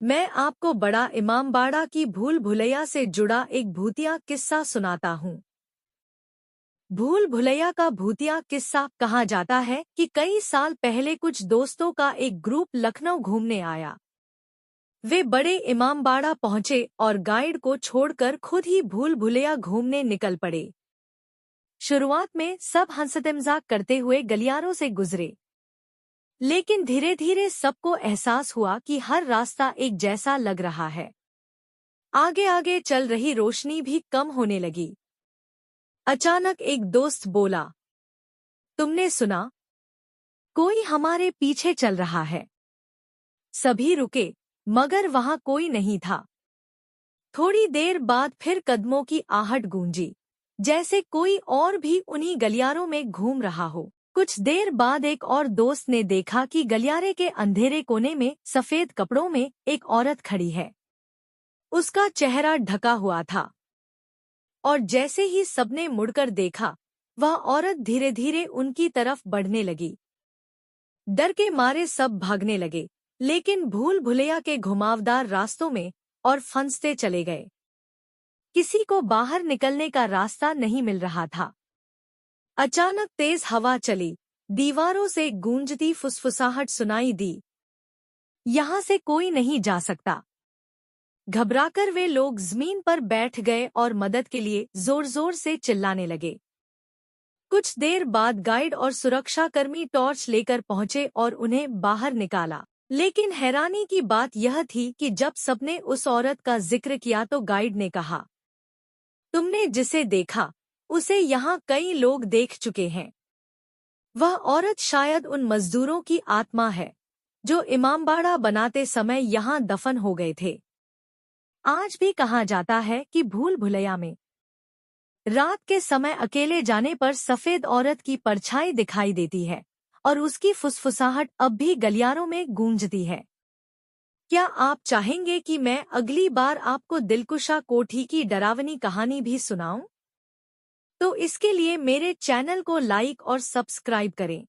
मैं आपको बड़ा इमामबाड़ा की भूल भुलैया से जुड़ा एक भूतिया किस्सा सुनाता हूँ। भूल भुलैया का भूतिया किस्सा कहा जाता है कि कई साल पहले कुछ दोस्तों का एक ग्रुप लखनऊ घूमने आया। वे बड़े इमामबाड़ा पहुंचे और गाइड को छोड़कर खुद ही भूल भुलैया घूमने निकल पड़े। शुरुआत में सब हंसते मजाक करते हुए गलियारों से गुजरे, लेकिन धीरे धीरे सबको एहसास हुआ कि हर रास्ता एक जैसा लग रहा है। आगे आगे चल रही रोशनी भी कम होने लगी। अचानक एक दोस्त बोला, तुमने सुना? कोई हमारे पीछे चल रहा है। सभी रुके, मगर वहां कोई नहीं था। थोड़ी देर बाद फिर कदमों की आहट गूंजी, जैसे कोई और भी उन्हीं गलियारों में घूम रहा हो। कुछ देर बाद एक और दोस्त ने देखा कि गलियारे के अंधेरे कोने में सफेद कपड़ों में एक औरत खड़ी है। उसका चेहरा ढका हुआ था, और जैसे ही सबने मुड़कर देखा, वह औरत धीरे धीरे उनकी तरफ बढ़ने लगी। डर के मारे सब भागने लगे, लेकिन भूल भुलैया के घुमावदार रास्तों में और फंसते चले गए। किसी को बाहर निकलने का रास्ता नहीं मिल रहा था। अचानक तेज हवा चली, दीवारों से गूंजती फुसफुसाहट सुनाई दी, यहाँ से कोई नहीं जा सकता। घबराकर वे लोग जमीन पर बैठ गए और मदद के लिए जोर जोर से चिल्लाने लगे। कुछ देर बाद गाइड और सुरक्षाकर्मी टॉर्च लेकर पहुंचे और उन्हें बाहर निकाला। लेकिन हैरानी की बात यह थी कि जब सबने उस औरत का जिक्र किया तो गाइड ने कहा, तुमने जिसे देखा उसे यहाँ कई लोग देख चुके हैं। वह औरत शायद उन मजदूरों की आत्मा है जो इमामबाड़ा बनाते समय यहाँ दफन हो गए थे। आज भी कहा जाता है कि भूल भुलैया में रात के समय अकेले जाने पर सफेद औरत की परछाई दिखाई देती है और उसकी फुसफुसाहट अब भी गलियारों में गूंजती है। क्या आप चाहेंगे कि मैं अगली बार आपको दिलकुशा कोठी की डरावनी कहानी भी सुनाऊं? तो इसके लिए मेरे चैनल को लाइक और सब्सक्राइब करें।